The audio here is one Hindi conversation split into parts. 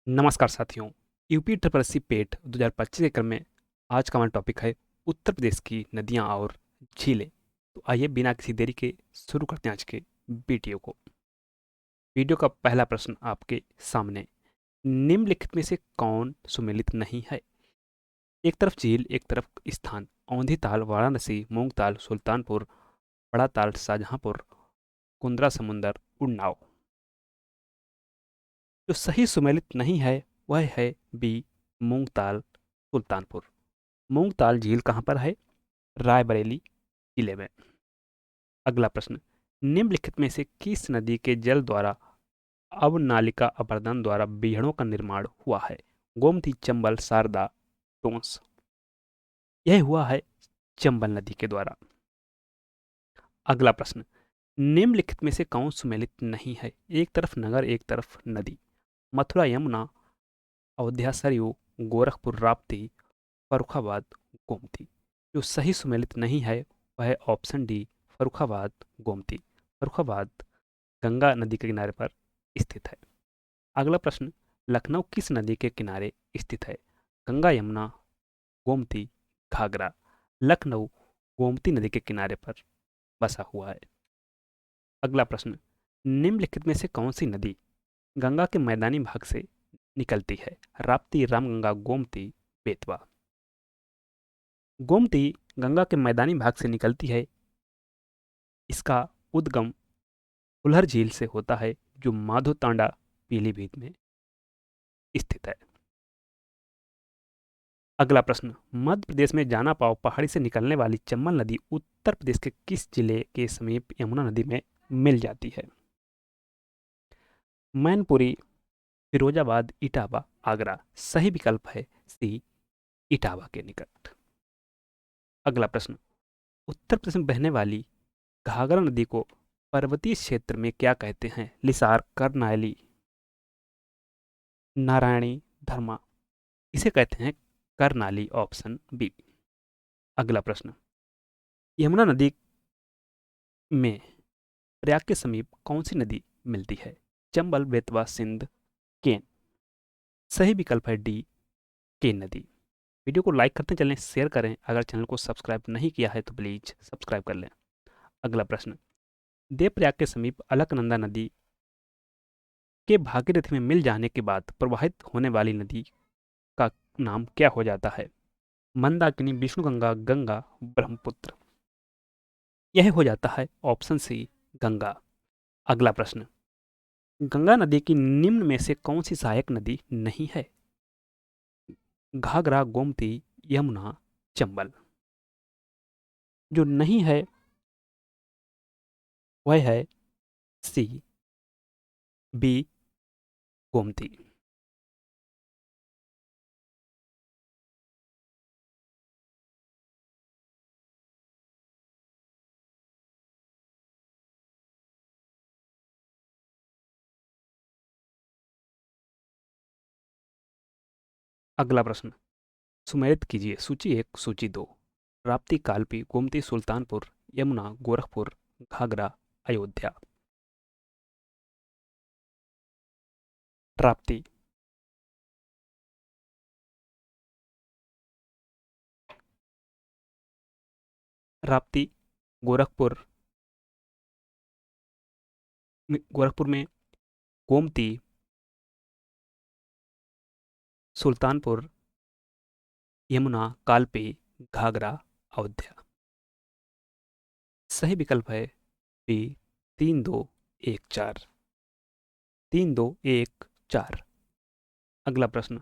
नमस्कार साथियों। यूपी ट्रिपल पेट 2025 के क्रम में आज का हमारा टॉपिक है उत्तर प्रदेश की नदियां और झीलें। तो आइए बिना किसी देरी के शुरू करते हैं आज के वीडियो को। वीडियो का पहला प्रश्न आपके सामने, निम्नलिखित में से कौन सुमेलित नहीं है? एक तरफ झील, एक तरफ स्थान। औंधी ताल, वाराणसी, मूंग ताल, सुल्तानपुर, बड़ा ताल, शाहजहांपुर, कुंद्रा समुंदर, उन्नाव। जो सही सुमेलित नहीं है वह है बी, मूंग ताल, सुल्तानपुर। मूंग ताल झील कहाँ पर है? रायबरेली जिले में। अगला प्रश्न, निम्नलिखित में से किस नदी के जल द्वारा अवनालिका अपर्दन द्वारा बीहड़ों का निर्माण हुआ है? गोमती, चंबल, शारदा, टोंस। यह हुआ है चंबल नदी के द्वारा। अगला प्रश्न, निम्नलिखित में से कौन सुमेलित नहीं है? एक तरफ नगर, एक तरफ नदी। मथुरा, यमुना, अयोध्या, सरयू, गोरखपुर, राप्ती, फर्रुखाबाद, गोमती। जो सही सुमेलित नहीं है वह है ऑप्शन डी, फर्रुखाबाद, गोमती। फर्रुखाबाद गंगा नदी के किनारे पर स्थित है। अगला प्रश्न, लखनऊ किस नदी के किनारे स्थित है? गंगा, यमुना, गोमती, घाघरा। लखनऊ गोमती नदी के किनारे पर बसा हुआ है। अगला प्रश्न, निम्नलिखित में से कौन सी नदी गंगा के मैदानी भाग से निकलती है? राप्ती, रामगंगा, गोमती, बेतवा। गोमती गंगा के मैदानी भाग से निकलती है। इसका उद्गम फुलहर झील से होता है जो माधोतांडा पीलीभीत में स्थित है। अगला प्रश्न, मध्य प्रदेश में जाना पाव पहाड़ी से निकलने वाली चंबल नदी उत्तर प्रदेश के किस जिले के समीप यमुना नदी में मिल जाती है? मैनपुरी, फिरोजाबाद, इटावा, आगरा। सही विकल्प है सी, इटावा के निकट। अगला प्रश्न, उत्तर प्रदेश में बहने वाली घाघरा नदी को पर्वतीय क्षेत्र में क्या कहते हैं? लिसार, करनाली, नारायणी, धर्मा। इसे कहते हैं करनाली, ऑप्शन बी। अगला प्रश्न, यमुना नदी में प्रयाग के समीप कौन सी नदी मिलती है? चंबल, बेतवा, सिंध, केन। सही विकल्प है डी, केन नदी। वीडियो को लाइक करते चलें, शेयर करें। अगर चैनल को सब्सक्राइब नहीं किया है तो प्लीज सब्सक्राइब कर लें। अगला प्रश्न, देवप्रयाग के समीप अलकनंदा नदी के भागीरथी में मिल जाने के बाद प्रवाहित होने वाली नदी का नाम क्या हो जाता है? मंदाकिनी, विष्णुगंगा, गंगा, ब्रह्मपुत्र। यह हो जाता है ऑप्शन सी, गंगा। अगला प्रश्न, गंगा नदी की निम्न में से कौन सी सहायक नदी नहीं है? घाघरा, गोमती, यमुना, चंबल। जो नहीं है वह है सी, बी, गोमती। अगला प्रश्न, सुमेलित कीजिए सूची 1, सूची 2। राप्ती, कालपी, गोमती, सुल्तानपुर, यमुना, गोरखपुर, घाघरा, अयोध्या। राप्ती। राप्ती गोरखपुर में, गोमती सुल्तानपुर, यमुना, कालपी, घाघरा, अयोध्या। सही विकल्प है बी, 3, 2, 1, 4। 3, 2, 1, 4। अगला प्रश्न,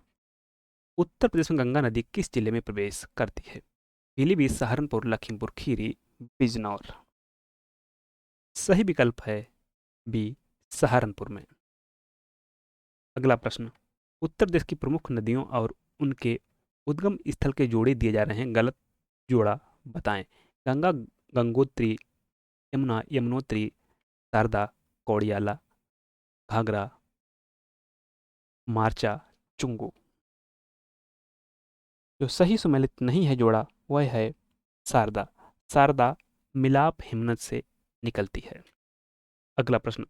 उत्तर प्रदेश में गंगा नदी किस जिले में प्रवेश करती है? पीलीभीत, सहारनपुर, लखीमपुर खीरी, बिजनौर। सही विकल्प है बी, सहारनपुर में। अगला प्रश्न, उत्तर प्रदेश की प्रमुख नदियों और उनके उद्गम स्थल के जोड़े दिए जा रहे हैं, गलत जोड़ा बताएं। गंगा, गंगोत्री, यमुना, यमुनोत्री, शारदा, कौड़ियाला, घाघरा, मार्चा, चुंगू। जो सही सुमेलित नहीं है जोड़ा वह है शारदा। शारदा मिलाप हिमनद से निकलती है। अगला प्रश्न,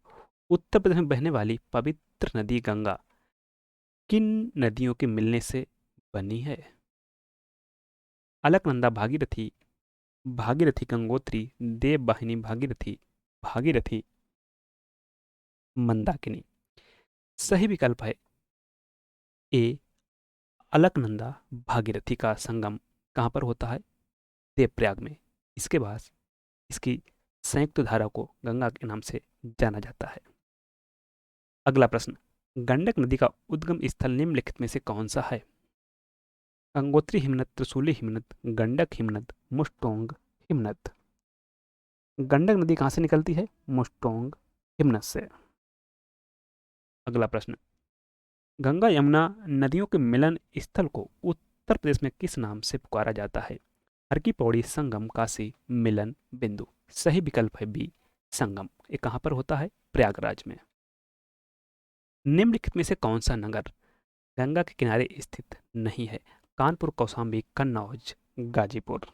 उत्तर प्रदेश में बहने वाली पवित्र नदी गंगा किन नदियों के मिलने से बनी है? अलकनंदा भागीरथी, भागीरथी गंगोत्री, देववाहिनी भागीरथी, भागीरथी मंदाकिनी। सही विकल्प है ए, अलकनंदा भागीरथी का संगम कहाँ पर होता है? देवप्रयाग में। इसके बाद इसकी संयुक्त धारा को गंगा के नाम से जाना जाता है। अगला प्रश्न, गंडक नदी का उद्गम स्थल निम्नलिखित में से कौन सा है? गंगोत्री हिमनद, त्रिशूली हिमनद, गंडक हिमनद, मुष्टोंग हिमनद। गंडक नदी कहाँ से निकलती है? मुष्टोंग हिमनद से। अगला प्रश्न, गंगा यमुना नदियों के मिलन स्थल को उत्तर प्रदेश में किस नाम से पुकारा जाता है? हर की पौड़ी, संगम, काशी, मिलन बिंदु। सही विकल्प है बी, संगम। ये कहाँ पर होता है? प्रयागराज में। निम्नलिखित में से कौन सा नगर गंगा के किनारे स्थित नहीं है? कानपुर, कौशाम्बी, कन्नौज, गाजीपुर।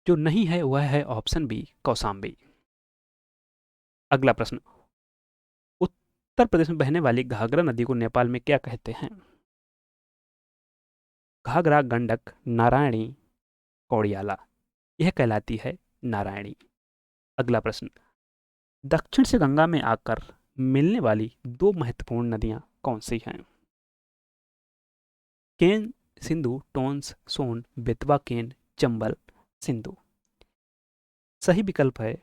जो नहीं है वह है ऑप्शन बी, कौशाम्बी। अगला प्रश्न, उत्तर प्रदेश में बहने वाली घाघरा नदी को नेपाल में क्या कहते हैं? घाघरा, गंडक, नारायणी, कौड़ियाला। यह कहलाती है नारायणी। अगला प्रश्न, दक्षिण से गंगा में आकर मिलने वाली दो महत्वपूर्ण नदियां कौन सी हैं? केन, सिंधु, टोंस, सोन, बेतवा, केन, चंबल, सिंधु। सही विकल्प है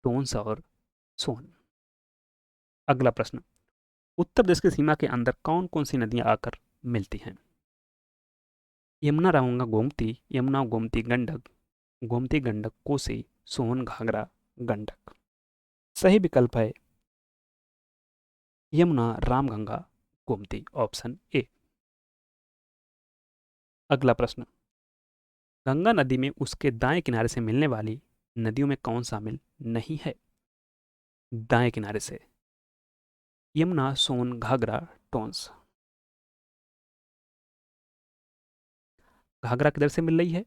टोंस और सोन। अगला प्रश्न, उत्तर प्रदेश की सीमा के अंदर कौन कौन सी नदियां आकर मिलती हैं? यमुना, रामगंगा, गोमती, यमुना, गोमती, गंडक, गोमती, गंडक, कोसी, सोन, घाघरा, गंडक। सही विकल्प है यमुना, रामगंगा, गोमती, ऑप्शन ए। अगला प्रश्न, गंगा नदी में उसके दाएं किनारे से मिलने वाली नदियों में कौन शामिल नहीं है? दाएं किनारे से यमुना, सोन, घाघरा, टोंस। घाघरा किधर से मिल रही है?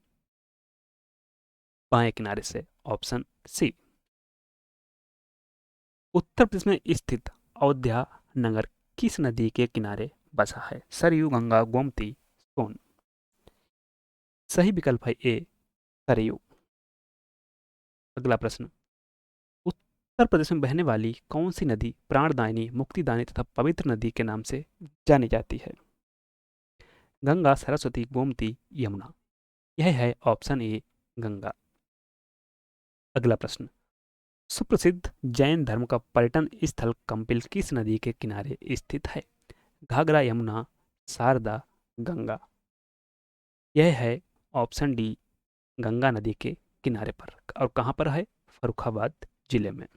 बाएं किनारे से, ऑप्शन सी। उत्तर प्रदेश में स्थित अयोध्या नगर किस नदी के किनारे बसा है? सरयू, गंगा, गोमती, सोन। सही विकल्प है ए, सरयू। अगला प्रश्न, उत्तर प्रदेश में बहने वाली कौन सी नदी प्राणदायिनी, मुक्तिदायिनी तथा पवित्र नदी के नाम से जानी जाती है? गंगा, सरस्वती, गोमती, यमुना। यह है ऑप्शन ए, गंगा। अगला प्रश्न, सुप्रसिद्ध जैन धर्म का पर्यटन स्थल कंपिल किस नदी के किनारे स्थित है? घाघरा, यमुना, शारदा, गंगा। यह है ऑप्शन डी, गंगा नदी के किनारे पर। और कहाँ पर है? फर्रुखाबाद जिले में।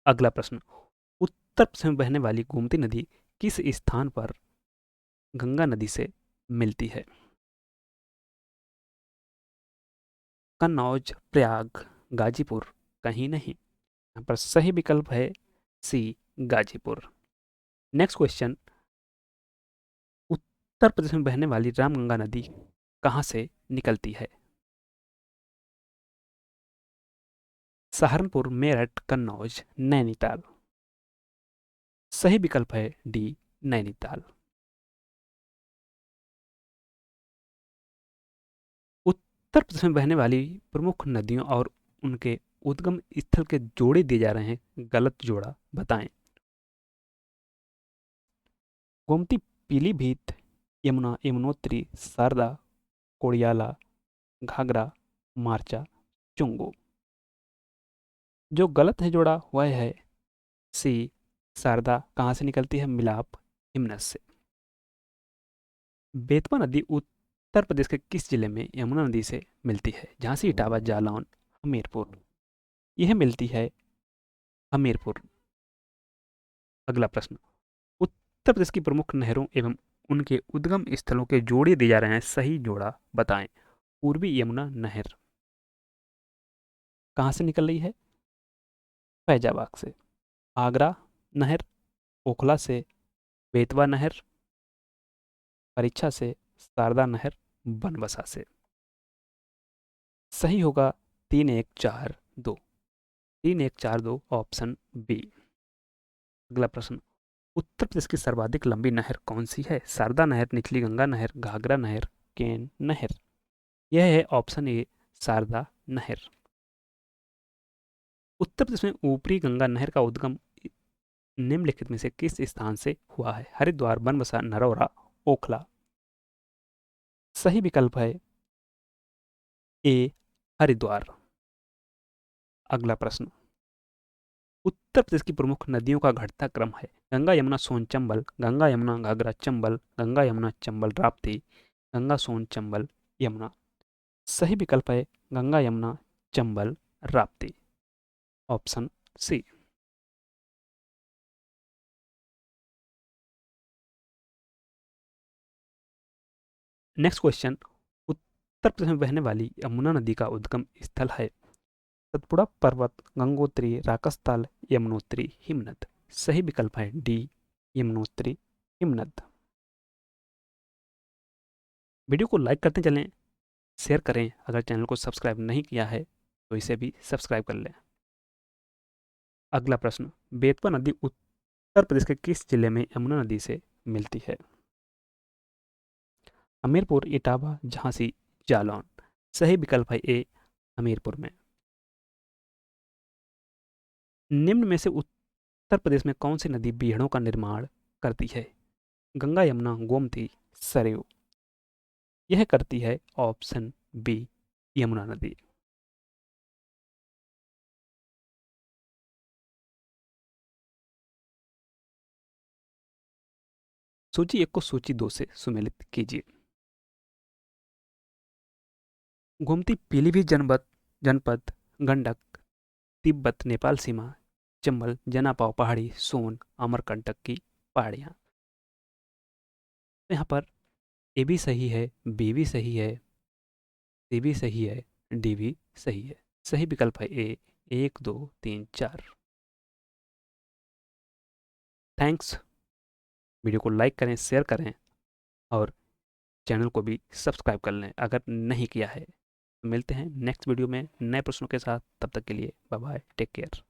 अगला प्रश्न, उत्तर प्रदेश में बहने वाली गोमती नदी किस स्थान पर गंगा नदी से मिलती है? कन्नौज, प्रयाग, गाजीपुर, कहीं नहीं। यहाँ पर सही विकल्प है सी, गाजीपुर। नेक्स्ट क्वेश्चन, उत्तर प्रदेश में बहने वाली रामगंगा नदी कहाँ से निकलती है? सहारनपुर, मेरठ, कन्नौज, नैनीताल। सही विकल्प है डी, नैनीताल। उत्तर प्रदेश में बहने वाली प्रमुख नदियों और उनके उद्गम स्थल के जोड़े दिए जा रहे हैं, गलत जोड़ा बताएं। गोमती, पीलीभीत, यमुना, यमुनोत्री, शारदा, कोड़ियाला, घाघरा, मार्चा, चुंगू। जो गलत है जोड़ा वह है सी, शारदा। कहाँ से निकलती है? मिलाप हिमनद से। बेतवा नदी उत्तर प्रदेश के किस जिले में यमुना नदी से मिलती है? झांसी, इटावा, जालौन, हमीरपुर। यह मिलती है हमीरपुर। अगला प्रश्न, उत्तर प्रदेश की प्रमुख नहरों एवं उनके उद्गम स्थलों के जोड़े दिए जा रहे हैं, सही जोड़ा बताएं। पूर्वी यमुना नहर कहाँ से निकल रही है? फैजाबाद से। आगरा नहर, ओखला से, बेतवा नहर, परीक्षा से, शारदा नहर, बनबसा से। सही होगा 3142, 3142 ऑप्शन बी। अगला प्रश्न, उत्तर प्रदेश की सर्वाधिक लंबी नहर कौन सी है? शारदा नहर, निचली गंगा नहर, घाघरा नहर, केन नहर। यह है ऑप्शन ए शारदा नहर। उत्तर प्रदेश में ऊपरी गंगा नहर का उद्गम निम्नलिखित में से किस स्थान से हुआ है? हरिद्वार, बनबसा, नरौरा, ओखला। सही विकल्प है ए हरिद्वार। अगला प्रश्न, उत्तर प्रदेश की प्रमुख नदियों का घटता क्रम है? गंगा यमुना सोन चंबल, गंगा यमुना घाघरा चंबल, गंगा यमुना चंबल राप्ती, गंगा सोन चंबल यमुना। सही विकल्प है Ganga Yamuna Chambal Rapti, option C. Next question, Uttar Pradesh में बहने वाली यमुना नदी का उद्गम स्थल है? सतपुड़ा पर्वत, गंगोत्री, राकसताल, यमुनोत्री, हिमनद। सही विकल्प है डी यमुनोत्री हिमनद। वीडियो को लाइक करते चलें, शेयर करें। अगर चैनल को सब्सक्राइब नहीं किया है तो इसे भी सब्सक्राइब कर लें। अगला प्रश्न, बेतवा नदी उत्तर प्रदेश के किस जिले में यमुना नदी से मिलती है? हमीरपुर, इटावा, झांसी, जालौन। सही विकल्प है ए हमीरपुर में। निम्न में से उत्तर प्रदेश में कौन सी नदी बीहड़ों का निर्माण करती है? गंगा, यमुना, गोमती, सरयू। यह करती है ऑप्शन बी यमुना नदी। सूची 1 को सूची 2 से सुमेलित कीजिए। गोमती पीलीभीत जनपद, जनपद, गंडक, तिब्बत नेपाल सीमा, चंबल, जनापाव पहाड़ी, सोन, अमरकंटक की पहाड़ियाँ। यहाँ पर ए भी सही है, बी भी सही है, सी भी सही है, डी भी सही है। सही विकल्प है ए 1 2 3 4। थैंक्स। वीडियो को लाइक करें, शेयर करें और चैनल को भी सब्सक्राइब कर लें अगर नहीं किया है। मिलते हैं नेक्स्ट वीडियो में नए प्रश्नों के साथ। तब तक के लिए बाय बाय, टेक केयर।